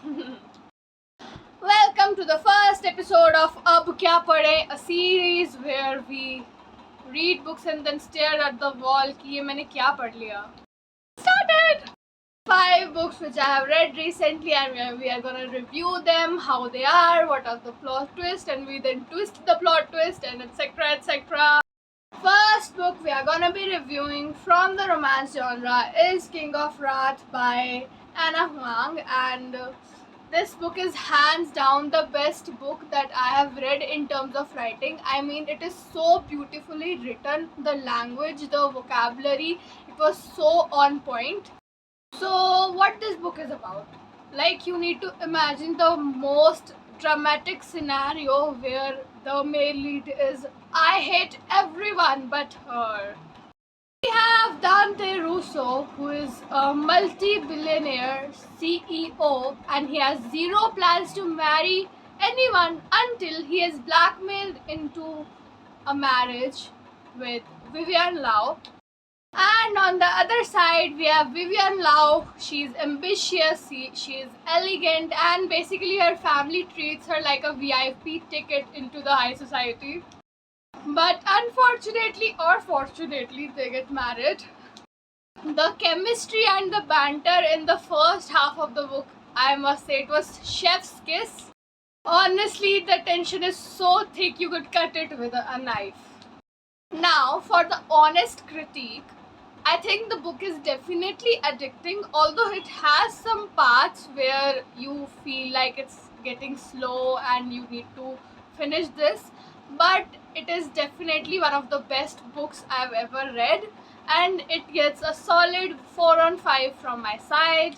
Welcome to the first episode of Ab Kya Padhe, a series where we read books and then stare at the wall कि ये मैंने क्या पढ़ लिया. Started! 5 books which I have read recently and we are gonna review them, how they are, what are the plot twists, and we then twist the plot twist and etc. etc. First book we are gonna be reviewing from the romance genre is King of Wrath by Anna Huang, and this book is hands down the best book that I have read in terms of writing. I mean, it is so beautifully written, the language, the vocabulary, it was so on point. So, what this book is about? Like, you need to imagine the most dramatic scenario where the male lead is, I hate everyone but her. We have Dante Russo, who is a multi-billionaire CEO, and he has zero plans to marry anyone until he is blackmailed into a marriage with Vivian Lau. And on the other side, we have Vivian Lau. She's ambitious, she is elegant, and basically her family treats her like a VIP ticket into the high society. But unfortunately or fortunately, they get married. The chemistry and the banter in the first half of the book, I must say, it was chef's kiss. Honestly, the tension is so thick you could cut it with a knife. Now, for the honest critique, I think the book is definitely addicting, although it has some parts where you feel like it's getting slow and you need to finish this. But it is definitely one of the best books I've ever read, and it gets a solid 4 on 5 from my side.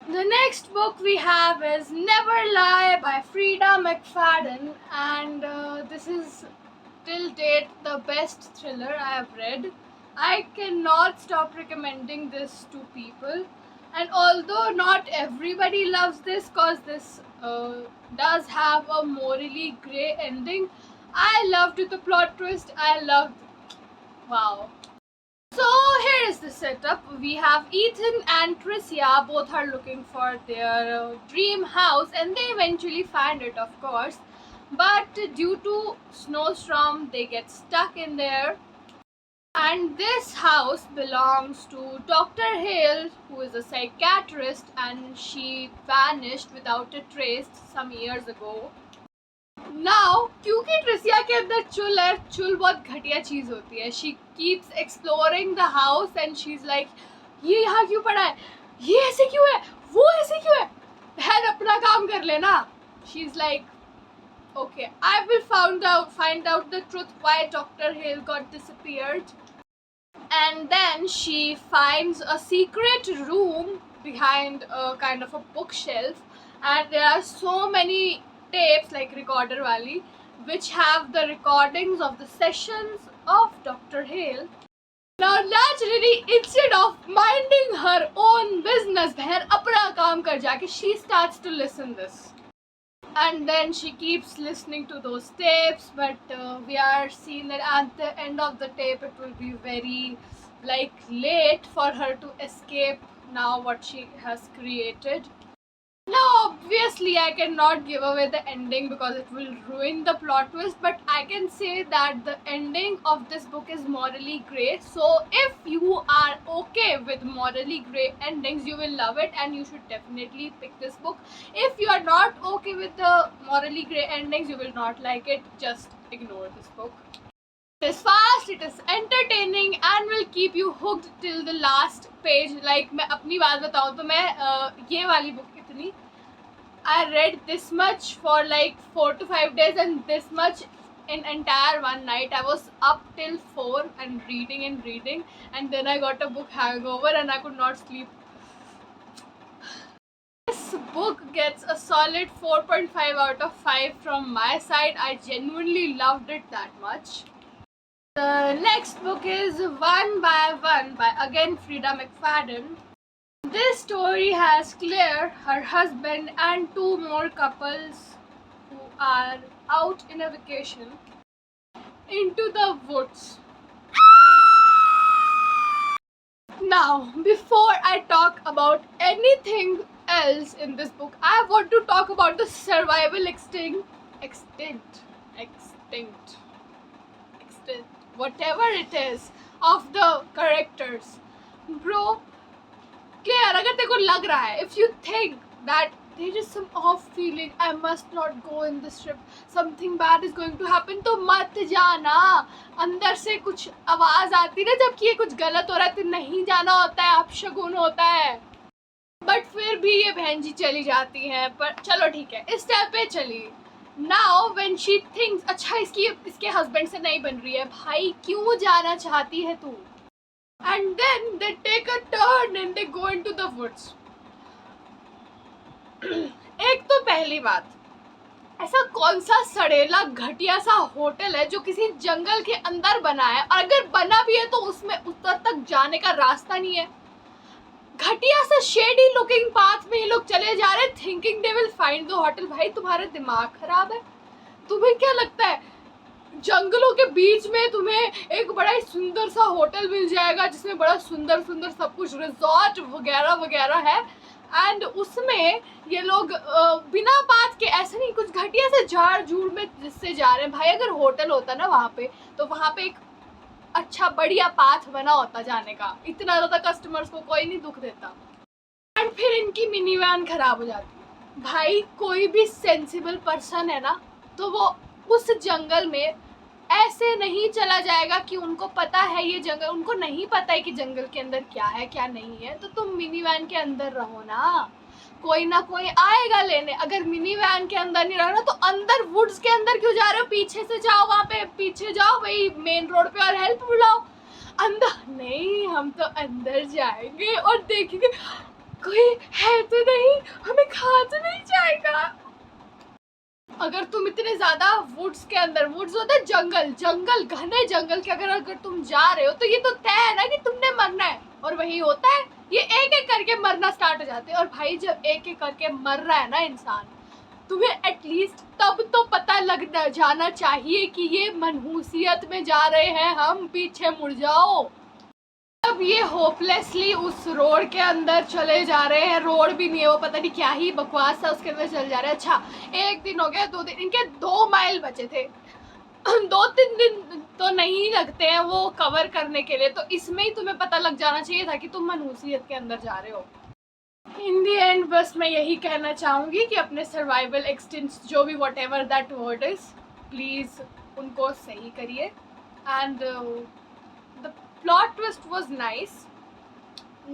The next book we have is Never Lie by Frida McFadden, and this is till date the best thriller I have read. I cannot stop recommending this to people, and although not everybody loves this because this does have a morally grey ending, I loved the plot twist. I loved, wow. So here is the setup. We have Ethan and Tricia, both are looking for their dream house, and they eventually find it, of course. But due to snowstorm, they get stuck in there. And this house belongs to Dr. Hale, who is a psychiatrist, and she vanished without a trace some years ago. Now, क्योंकि Tricia के अंदर चुल है, चुल बहुत घटिया चीज होती है. She keeps exploring the house and she's like, ये यहाँ क्यों पड़ा है, ये ऐसे क्यों है, वो ऐसे क्यों है, बहन अपना काम कर लेना. She's like, okay, I will find out the truth why Dr. Hale got disappeared. And then she finds a secret room behind a kind of a bookshelf, and there are so many tapes, like recorder wali, which have the recordings of the sessions of Dr. Hale. Now naturally, instead of minding her own business, बहन अपना काम कर जाके, she starts to listen this. And then she keeps listening to those tapes, but we are seeing that at the end of the tape it will be very late for her to escape now what she has created. Now obviously I cannot give away the ending because it will ruin the plot twist, but I can say that the ending of this book is morally grey. So if you are okay with morally grey endings, you will love it and you should definitely pick this book. If you are not okay with the morally grey endings, you will not like it. Just ignore this book. It is fast, it is entertaining and will keep you hooked till the last page. Like मैं अपनी बात बताऊँ तो मैं ये वाली book इतनी, I read this much for like 4 to 5 days and this much in entire one night. I was up till 4 and reading, and then I got a book hangover and I could not sleep. This book gets a solid 4.5 out of 5 from my side. I genuinely loved it that much. The next book is One by One by again Frida McFadden. This story has Claire, her husband, and 2 more couples who are out in a vacation into the woods. Now, before I talk about anything else in this book, I want to talk about the survival extent, whatever it is, of the characters. Bro, clear, अगर तेरे को लग रहा है, if you think that there is some off feeling, I must not go in this trip, something bad is going to happen, तो मत जाना. अंदर से कुछ आवाज़ आती है जबकि ये कुछ गलत हो रहा है, तो नहीं जाना होता है, अपशगुन होता है. बट फिर भी ये बहन जी चली जाती हैं. पर चलो ठीक है, इस स्टेप पे चली. नाउ व्हेन शी थिंक्स, अच्छा इसके हस्बैंड से नहीं बन रही है, भाई क्यों जाना चाहती है तू? And then they take a turn and they go into the woods. एक तो पहली बात, ऐसा कौन सा सड़ेला घटिया सा होटल है जो किसी जंगल के अंदर बना है, और अगर बना भी है तो उसमें उत्तर तक जाने का रास्ता नहीं है. घटिया सा शेडी लुकिंग पाथ में ये लोग चले जा रहे, thinking they will find the hotel. भाई तुम्हारा दिमाग खराब है? तुम्हें क्या लगता है जंगलों के बीच में तुम्हें एक बड़ा ही सुंदर सा होटल मिल जाएगा जिसमें बड़ा सुंदर सुंदर सब कुछ, रिजॉर्ट वगैरह वगैरह है, एंड उसमें ये लोग बिना बात के, ऐसे नहीं, कुछ घटिया से झाड़ झूड़ में जिससे जा रहे हैं. भाई अगर होटल होता ना वहाँ पे, तो वहाँ पे एक अच्छा बढ़िया पाथ बना होता जाने का, इतना ज़्यादा कस्टमर्स को कोई नहीं दुख देता. एंड फिर इनकी मिनी वैन खराब हो जाती है. भाई कोई भी सेंसिबल पर्सन है ना, तो वो उस जंगल में ऐसे नहीं चला जाएगा कि उनको पता है ये जंगल, उनको नहीं पता है कि जंगल के अंदर क्या है क्या नहीं है. तो तुम मिनी वैन के अंदर रहो ना, कोई ना कोई आएगा लेने. अगर मिनी वैन के अंदर नहीं रहना तो अंदर वुड्स के अंदर क्यों जा रहे हो? पीछे से जाओ, वहाँ पे पीछे जाओ, वही मेन रोड पे, और हेल्प बुलाओ. अंदर नहीं, हम तो अंदर जाएंगे और देखेंगे कोई है तो नहीं, हमें खा तो नहीं जाएगा. अगर तुम इतने ज्यादा वुड्स के अंदर, वुड्स होता है जंगल, घने जंगल के अगर तुम जा रहे हो तो ये तो तय है ना कि तुमने मरना है. और वही होता है, ये एक एक करके मरना स्टार्ट हो जाते हैं. और भाई जब एक एक करके मर रहा है ना इंसान, तुम्हें एटलीस्ट तब तो पता लग जाना चाहिए कि ये मनहूसियत में जा रहे हैं हम, पीछे मुड़ जाओ. अब ये होपलेसली उस रोड के अंदर चले जा रहे हैं. रोड भी नहीं है, वो पता नहीं क्या ही बकवास था, उसके अंदर चले जा रहे हैं. अच्छा, एक दिन हो गया, 2 दिन, इनके 2 माइल बचे थे. 2-3 दिन तो नहीं लगते हैं वो कवर करने के लिए, तो इसमें ही तुम्हें पता लग जाना चाहिए था कि तुम मनहूसियत के अंदर जा रहे हो. इन दी एंड बस मैं यही कहना चाहूँगी कि अपने सर्वाइवल एक्सटेंट्स, जो भी what ever that word is, please उनको सही करिए. And the plot twist was nice,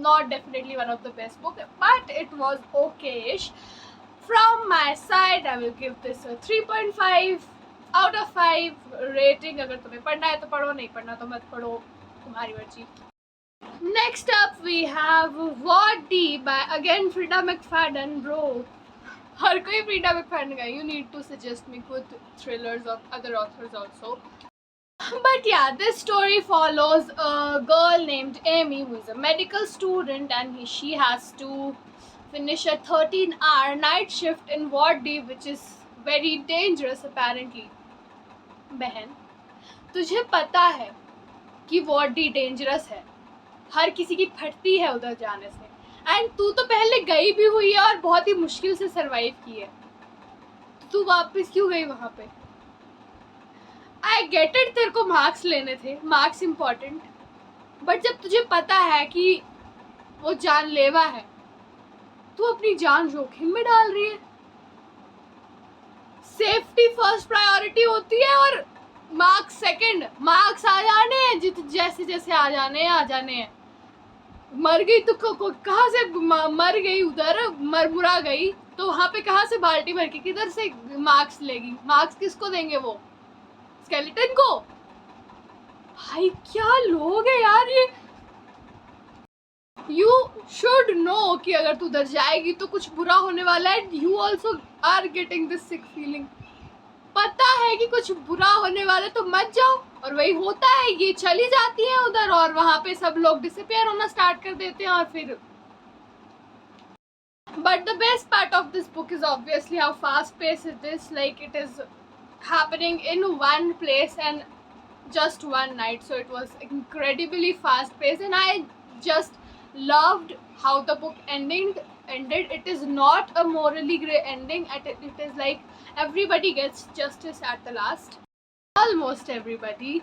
not definitely one of the best book, but it was okayish. From my side I will give this a 3.5 out of 5 rating. अगर तुम्हें पढ़ना है तो पढ़ो, नहीं पढ़ना तो मत पढ़ो, तुम्हारी मर्जी. Next up we have What D by again Frida McFadden. Bro, हर कोई Frida McFadden का, you need to suggest me good thrillers of other authors also. But yeah, this story follows a girl named Amy who is a medical student, and she has to finish a 13-hour night shift in Ward D, which is very dangerous apparently. बहन, तुझे पता है कि Ward D dangerous है, हर किसी की फटती है उधर जाने से, एंड तू तो पहले गई भी हुई है और बहुत ही मुश्किल से सरवाइव की है. तू वापस क्यों गई वहाँ पे? आई गेट इट, तेरे को मार्क्स लेने थे, मार्क्स इम्पॉर्टेंट, बट जब तुझे पता है कि वो जानलेवा है, तू अपनी जान जोखिम में डाल रही है. सेफ्टी फर्स्ट प्रायोरिटी होती है और मार्क्स सेकंड. मार्क्स आ जाने हैं, जैसे जैसे आ जाने हैं. मर गई तो कहाँ से मर गई, उधर मरमुरा गई तो वहाँ पे कहाँ से बाल्टी भर के किधर से मार्क्स लेगी? मार्क्स किसको देंगे? वो स्केलेटन को? भाई क्या लोग है यार ये. यू शुड नो कि अगर तू उधर जाएगी तो कुछ बुरा होने वाला है. You also are getting this sick feeling. पता है कि कुछ बुरा होने वाला है तो मत जाओ, और वही होता है. ये चली जाती है उधर और वहाँ पे सब लोग डिसअपियर होना स्टार्ट कर देते हैं. और फिर but the best part of this book is obviously how fast paced it is. Like it is happening in one place and just one night, so it was incredibly fast paced, and I just loved how the book ended. ended. It is not a morally grey ending. It is like everybody gets justice at the last. Almost everybody.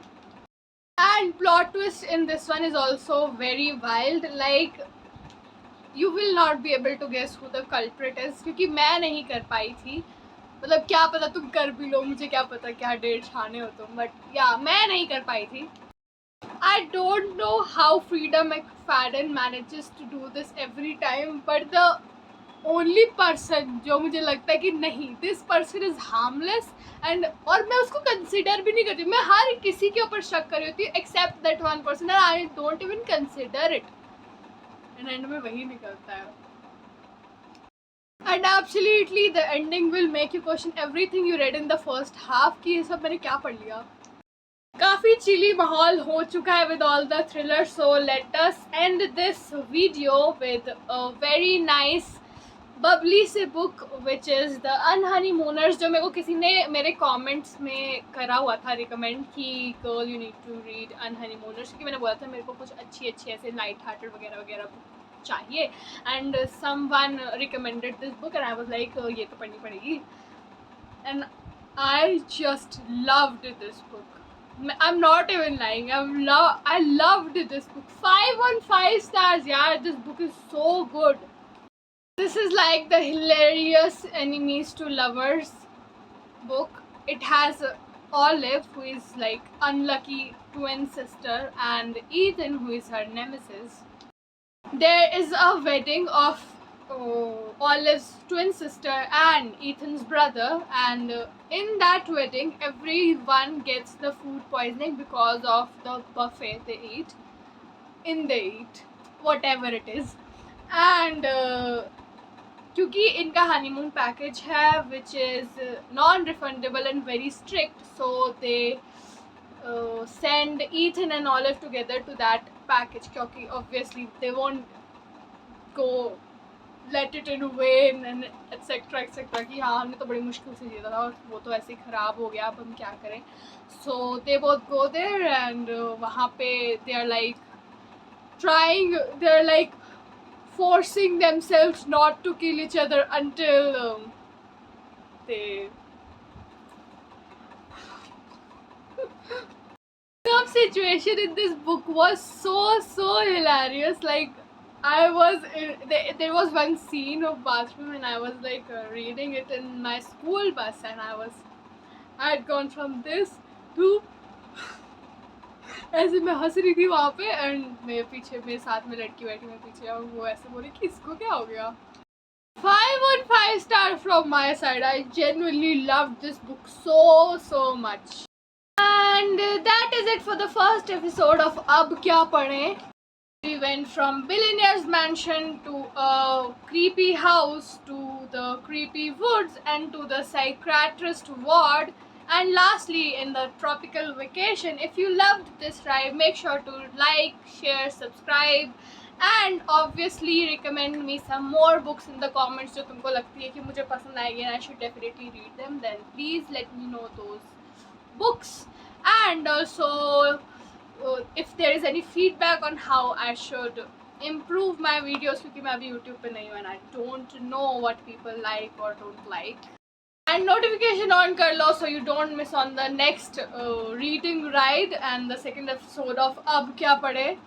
And plot twist in this one is also very wild. Like, you will not be able to guess who the culprit is, क्योंकि मैं नहीं कर पाई थी. मतलब क्या पता तुम कर भी लो, मुझे क्या पता क्या डेट छाने हो तुम, बट या मैं नहीं कर पाई थी. I don't know how Frida McFadden manages to do this every time, but the only person जो मुझे लगता है कि नहीं, this person is harmless, and और मैं उसको consider भी नहीं करती. मैं हर किसी के ऊपर शक कर रही होती हूँ except that one person, and I don't even consider it. And end में वही निकलता है. And absolutely the ending will make you question everything you read in the first half कि ये सब मैंने क्या पढ़ लिया. काफ़ी चिली माहौल हो चुका है with all the thrillers, so let us end this video with a very nice bubbly से book which is The Unhoneymooners, जो मेरे को किसी ने मेरे comments में करा हुआ था recommend कि girl you need to read Unhoneymooners, क्योंकि मैंने बोला था मेरे को कुछ अच्छी ऐसे light hearted वगैरह वगैरह चाहिए, and someone recommended this book and I was like ये तो पढ़नी पड़ेगी, and I just loved this book. I'm not even lying. I loved this book. 5 on 5 stars. Yeah, this book is so good. This is like the hilarious enemies to lovers book. It has Olive, who is like unlucky twin sister, and Ethan, who is her nemesis. There is a wedding of Olive's twin sister and Ethan's brother, and in that wedding everyone gets the food poisoning because of the buffet they eat, whatever it is, and क्योंकि इनका honeymoon package है which is non-refundable and very strict, so they send Ethan and Olive together to that package, क्योंकि obviously they won't go let it in vain and etc etc कि हाँ हमने तो बड़ी मुश्किल से जीता था और वो तो ऐसे ही ख़राब हो गया, अब हम क्या करें. So they both go there and वहाँ पे they are like forcing themselves not to kill each other until they the situation in this book was so hilarious. Like, there was one scene of bathroom and I was like reading it in my school bus, and I had gone from this to ऐसे मैं हंस रही थी वहाँ पे, and मेरे साथ में लड़की बैठी मेरे पीछे और वो ऐसे बोली कि इसको क्या हो गया. 5 on 5 star from my side. I genuinely loved this book so much. And that is it for the first episode of Ab Kya Padhe. We went from billionaire's mansion to a creepy house to the creepy woods and to the psychiatrist ward, and lastly in the tropical vacation. If you loved this ride, make sure to like, share, subscribe, and obviously recommend me some more books in the comments जो तुमको लगती है कि मुझे पसंद आएगी and I should definitely read them. Then please let me know those books, and also if there is any feedback on how I should improve my videos, क्योंकि मैं अभी YouTube पे नहीं हूँ and I don't know what people like or don't like. And notification on कर लो so you don't miss on the next reading ride and the second episode of अब क्या पढ़े.